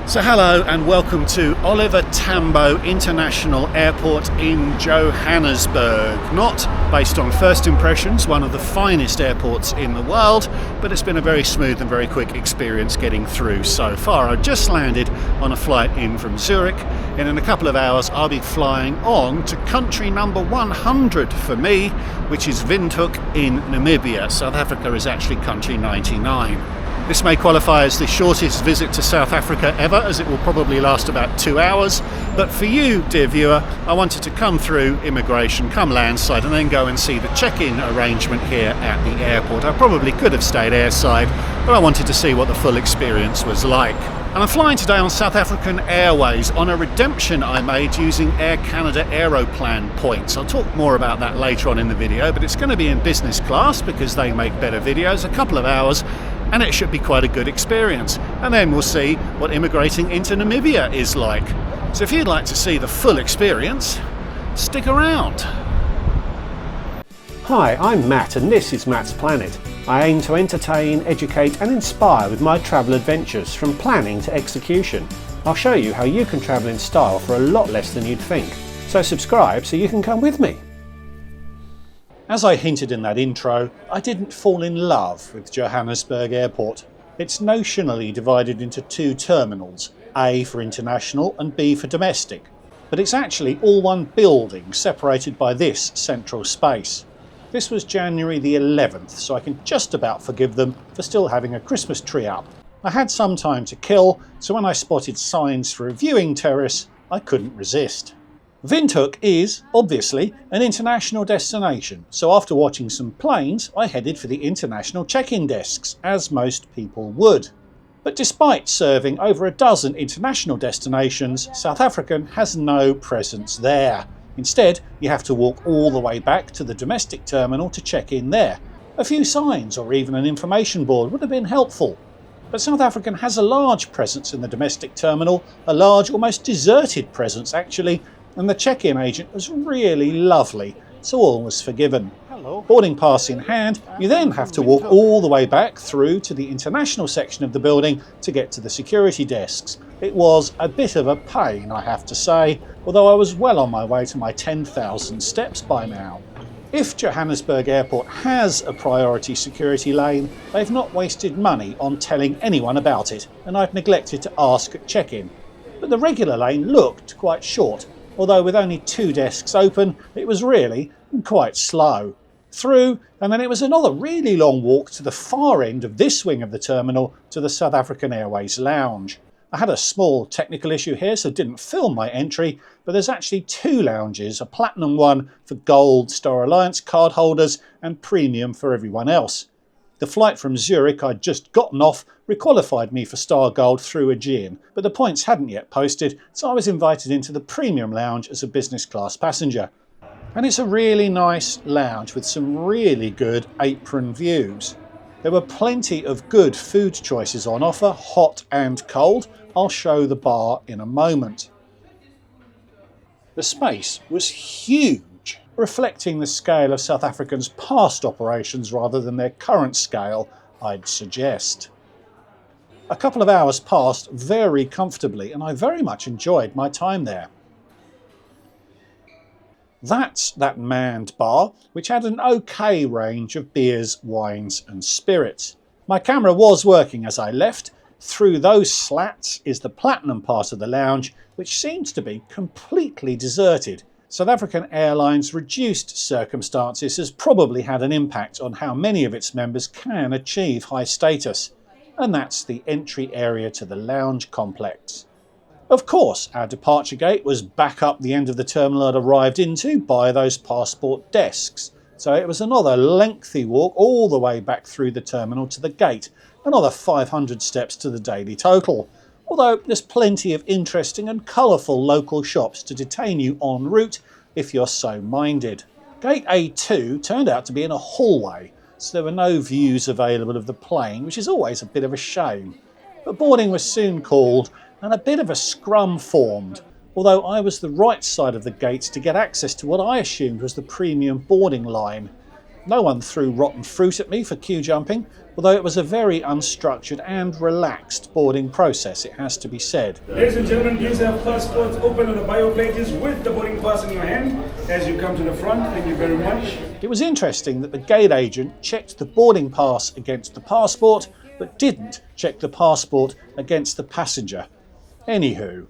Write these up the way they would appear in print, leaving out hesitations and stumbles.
So hello and welcome to Oliver Tambo International Airport in Johannesburg. Not based on first impressions, one of the finest airports in the world, but it's been a very smooth and very quick experience getting through so far. I just landed on a flight in from Zurich, and in a couple of hours I'll be flying on to country number 100 for me, which is Windhoek in Namibia. South Africa is actually country 99. This may qualify as the shortest visit to South Africa ever, as it will probably last about 2 hours. But for you, dear viewer, I wanted to come through immigration, come landside, and then go and see the check-in arrangement here at the airport. I probably could have stayed airside, but I wanted to see what the full experience was like. And I'm flying today on South African Airways on a redemption I made using Air Canada Aeroplan points. I'll talk more about that later on in the video, but it's going to be in business class because they make better videos, a couple of hours, and it should be quite a good experience. And then we'll see what immigrating into Namibia is like. So if you'd like to see the full experience, stick around. Hi, I'm Matt and this is Matt's Planet. I aim to entertain, educate and inspire with my travel adventures from planning to execution. I'll show you how you can travel in style for a lot less than you'd think. So subscribe so you can come with me. As I hinted in that intro, I didn't fall in love with Johannesburg Airport. It's notionally divided into two terminals, A for international and B for domestic. But it's actually all one building separated by this central space. This was January the 11th, so I can just about forgive them for still having a Christmas tree up. I had some time to kill, so when I spotted signs for a viewing terrace, I couldn't resist. Windhoek is, obviously, an international destination, so after watching some planes, I headed for the international check-in desks, as most people would. But despite serving over a dozen international destinations, South African has no presence there. Instead, you have to walk all the way back to the domestic terminal to check in there. A few signs or even an information board would have been helpful. But South African has a large presence in the domestic terminal, a large, almost deserted presence actually, and the check-in agent was really lovely, so all was forgiven. Hello. Boarding pass in hand, you then have to walk all the way back through to the international section of the building to get to the security desks. It was a bit of a pain, I have to say, although I was well on my way to my 10,000 steps by now. If Johannesburg Airport has a priority security lane, they've not wasted money on telling anyone about it, and I've neglected to ask at check-in. But the regular lane looked quite short, although with only 2 desks open, it was really quite slow. Through, and then it was another really long walk to the far end of this wing of the terminal to the South African Airways lounge. I had a small technical issue here, so didn't film my entry, but there's actually 2 lounges, a platinum one for Gold Star Alliance card holders and premium for everyone else. The flight from Zurich I'd just gotten off requalified me for Star Gold through Aegean, but the points hadn't yet posted, so I was invited into the premium lounge as a business class passenger. And it's a really nice lounge with some really good apron views. There were plenty of good food choices on offer, hot and cold. I'll show the bar in a moment. The space was huge, reflecting the scale of South African's past operations rather than their current scale, I'd suggest. A couple of hours passed very comfortably, and I very much enjoyed my time there. That's that manned bar, which had an okay range of beers, wines and spirits. My camera was working as I left. Through those slats is the platinum part of the lounge, which seems to be completely deserted. South African Airlines' reduced circumstances has probably had an impact on how many of its members can achieve high status, and that's the entry area to the lounge complex. Of course, our departure gate was back up the end of the terminal I'd arrived into by those passport desks, so it was another lengthy walk all the way back through the terminal to the gate, another 500 steps to the daily total. Although there's plenty of interesting and colourful local shops to detain you en route if you're so minded. Gate A2 turned out to be in a hallway, so there were no views available of the plane, which is always a bit of a shame. But boarding was soon called and a bit of a scrum formed, although I was the right side of the gates to get access to what I assumed was the premium boarding line. No one threw rotten fruit at me for queue jumping, although it was a very unstructured and relaxed boarding process, it has to be said. Ladies and gentlemen, please have passports open on the bio pages with the boarding pass in your hand as you come to the front. Thank you very much. It was interesting that the gate agent checked the boarding pass against the passport, but didn't check the passport against the passenger. Anywho,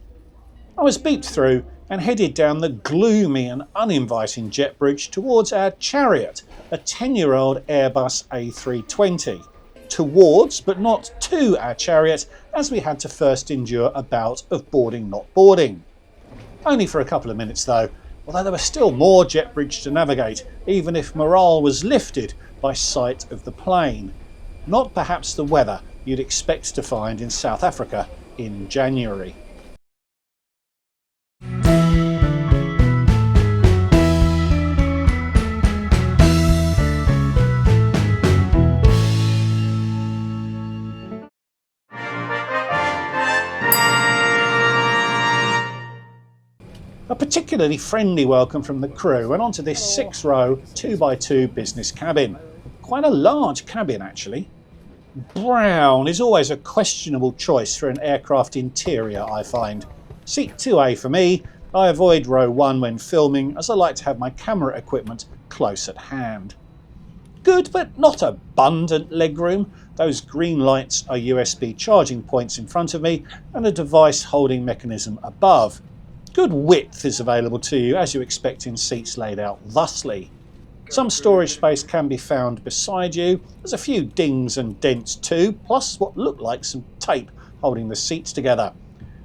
I was beeped through and headed down the gloomy and uninviting jet bridge towards our chariot, a 10-year-old Airbus A320. Towards, but not to our chariot, as we had to first endure a bout of boarding not boarding. Only for a couple of minutes though, although there was still more jet bridge to navigate, even if morale was lifted by sight of the plane. Not perhaps the weather you'd expect to find in South Africa in January. A particularly friendly welcome from the crew went onto this 6-row 2x2 business cabin. Quite a large cabin actually. Brown is always a questionable choice for an aircraft interior, I find. Seat 2A for me. I avoid row 1 when filming as I like to have my camera equipment close at hand. Good but not abundant legroom. Those green lights are USB charging points in front of me and a device holding mechanism above. Good width is available to you as you expect in seats laid out thusly. Some storage space can be found beside you. There's a few dings and dents too, plus what look like some tape holding the seats together.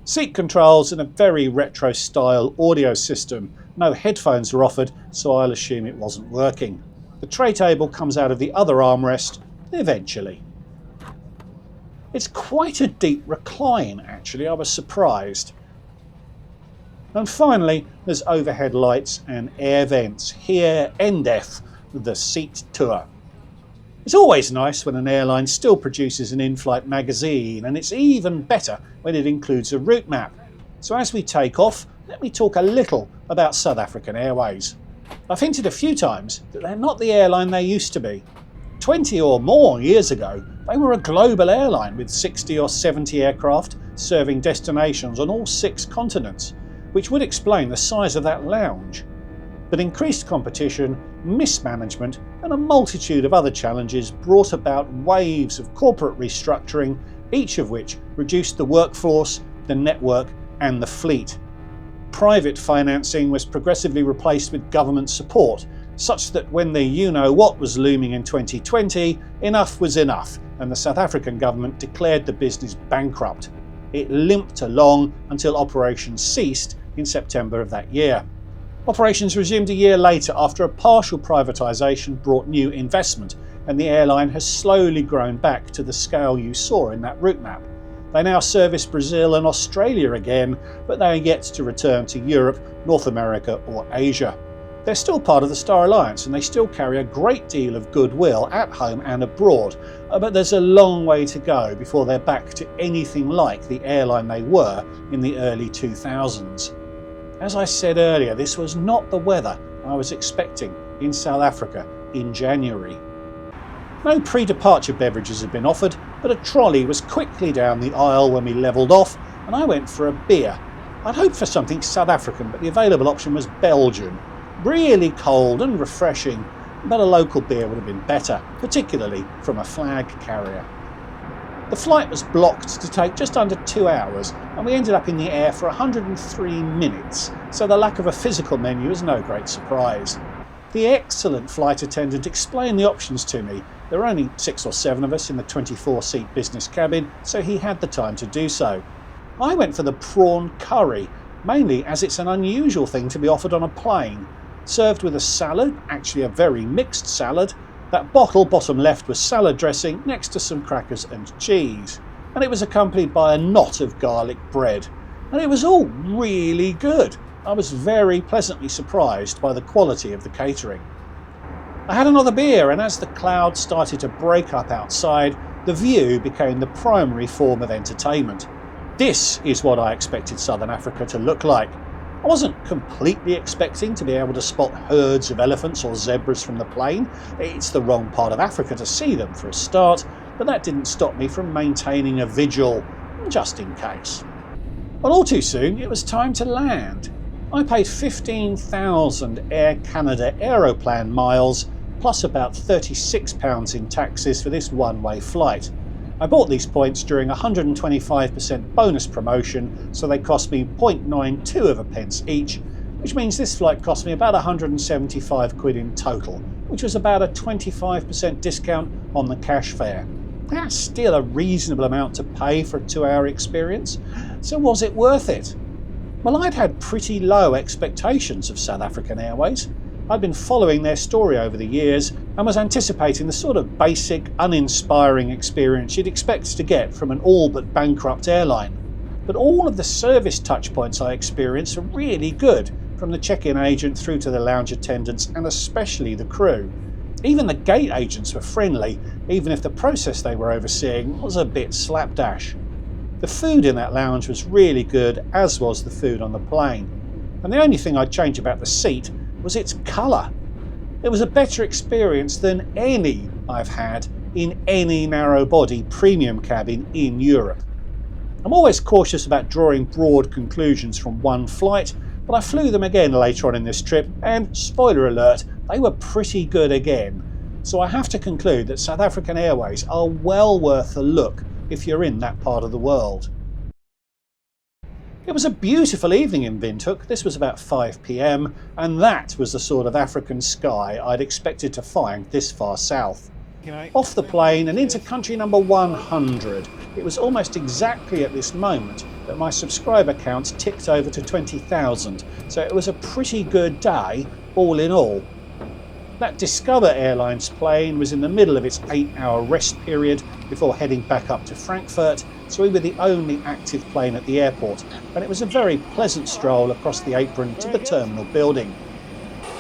Seat controls and a very retro style audio system. No headphones were offered, so I'll assume it wasn't working. The tray table comes out of the other armrest eventually. It's quite a deep recline actually, I was surprised. And finally, there's overhead lights and air vents. Here, NDEF, the seat tour. It's always nice when an airline still produces an in-flight magazine, and it's even better when it includes a route map. So as we take off, let me talk a little about South African Airways. I've hinted a few times that they're not the airline they used to be. 20 or more years ago, they were a global airline with 60 or 70 aircraft serving destinations on all 6 continents. Which would explain the size of that lounge. But increased competition, mismanagement and a multitude of other challenges brought about waves of corporate restructuring, each of which reduced the workforce, the network and the fleet. Private financing was progressively replaced with government support, such that when the you-know-what was looming in 2020, enough was enough and the South African government declared the business bankrupt. It limped along until operations ceased in September of that year. Operations resumed a year later after a partial privatisation brought new investment, and the airline has slowly grown back to the scale you saw in that route map. They now service Brazil and Australia again, but they are yet to return to Europe, North America or Asia. They're still part of the Star Alliance and they still carry a great deal of goodwill at home and abroad, but there's a long way to go before they're back to anything like the airline they were in the early 2000s. As I said earlier, this was not the weather I was expecting in South Africa in January. No pre-departure beverages had been offered, but a trolley was quickly down the aisle when we levelled off and I went for a beer. I'd hoped for something South African, but the available option was Belgian. Really cold and refreshing, but a local beer would have been better, particularly from a flag carrier. The flight was blocked to take just under 2 hours and we ended up in the air for 103 minutes, so the lack of a physical menu is no great surprise. The excellent flight attendant explained the options to me. There were only 6 or 7 of us in the 24-seat business cabin, so he had the time to do so. I went for the prawn curry, mainly as it's an unusual thing to be offered on a plane. Served with a salad, actually a very mixed salad. That bottle bottom left was salad dressing next to some crackers and cheese. And it was accompanied by a knot of garlic bread. And it was all really good. I was very pleasantly surprised by the quality of the catering. I had another beer, and as the clouds started to break up outside, the view became the primary form of entertainment. This is what I expected Southern Africa to look like. I wasn't completely expecting to be able to spot herds of elephants or zebras from the plane. It's the wrong part of Africa to see them for a start, but that didn't stop me from maintaining a vigil, just in case. Well, all too soon it was time to land. I paid 15,000 Air Canada Aeroplan miles, plus about £36 in taxes for this one-way flight. I bought these points during a 125% bonus promotion, so they cost me 0.92 of a pence each, which means this flight cost me about 175 quid in total, which was about a 25% discount on the cash fare. That's still a reasonable amount to pay for a 2-hour experience, so was it worth it? Well, I'd had pretty low expectations of South African Airways. I'd been following their story over the years and was anticipating the sort of basic, uninspiring experience you'd expect to get from an all but bankrupt airline. But all of the service touchpoints I experienced were really good, from the check-in agent through to the lounge attendants and especially the crew. Even the gate agents were friendly, even if the process they were overseeing was a bit slapdash. The food in that lounge was really good, as was the food on the plane. And the only thing I'd change about the seat was its colour. It was a better experience than any I've had in any narrow-body premium cabin in Europe. I'm always cautious about drawing broad conclusions from one flight, but I flew them again later on in this trip, and spoiler alert, they were pretty good again. So I have to conclude that South African Airways are well worth a look if you're in that part of the world. It was a beautiful evening in Windhoek. This was about 5 p.m, and that was the sort of African sky I'd expected to find this far south. Off the plane and into country number 100. It was almost exactly at this moment that my subscriber count ticked over to 20,000, so it was a pretty good day all in all. That Discover Airlines plane was in the middle of its 8-hour rest period before heading back up to Frankfurt, so we were the only active plane at the airport, and it was a very pleasant stroll across the apron to the terminal building.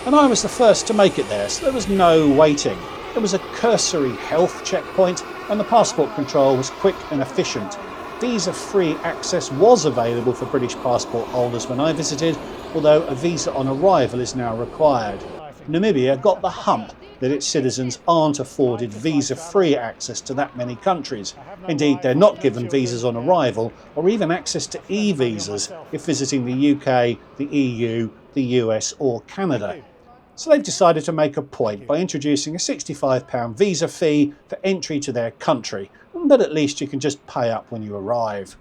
And I was the first to make it there, so there was no waiting. There was a cursory health checkpoint, and the passport control was quick and efficient. Visa-free access was available for British passport holders when I visited, although a visa on arrival is now required. Namibia got the hump that its citizens aren't afforded visa-free access to that many countries. Indeed, they're not given visas on arrival or even access to e-visas if visiting the UK, the EU, the US or Canada. So they've decided to make a point by introducing a £65 visa fee for entry to their country, but at least you can just pay up when you arrive.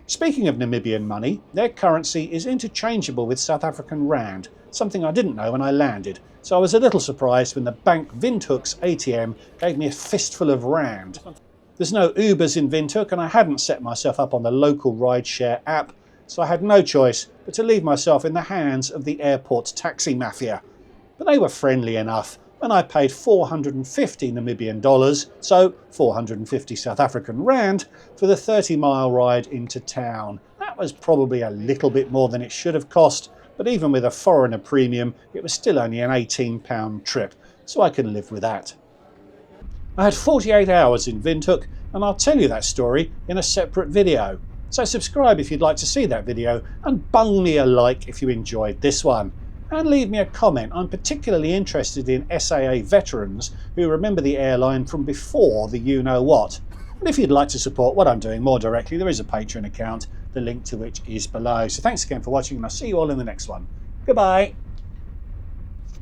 Speaking of Namibian money, their currency is interchangeable with South African rand, something I didn't know when I landed, so I was a little surprised when the Bank Windhoek's ATM gave me a fistful of rand. There's no Ubers in Windhoek and I hadn't set myself up on the local rideshare app, so I had no choice but to leave myself in the hands of the airport's taxi mafia. But they were friendly enough, and I paid 450 Namibian dollars, so 450 South African rand, for the 30-mile ride into town. That was probably a little bit more than it should have cost, but even with a foreigner premium, it was still only an £18 trip, so I can live with that. I had 48 hours in Windhoek, and I'll tell you that story in a separate video. So subscribe if you'd like to see that video, and bung me a like if you enjoyed this one. And leave me a comment. I'm particularly interested in SAA veterans who remember the airline from before the you-know-what. And if you'd like to support what I'm doing more directly, there is a Patreon account, the link to which is below. So thanks again for watching, and I'll see you all in the next one. Goodbye.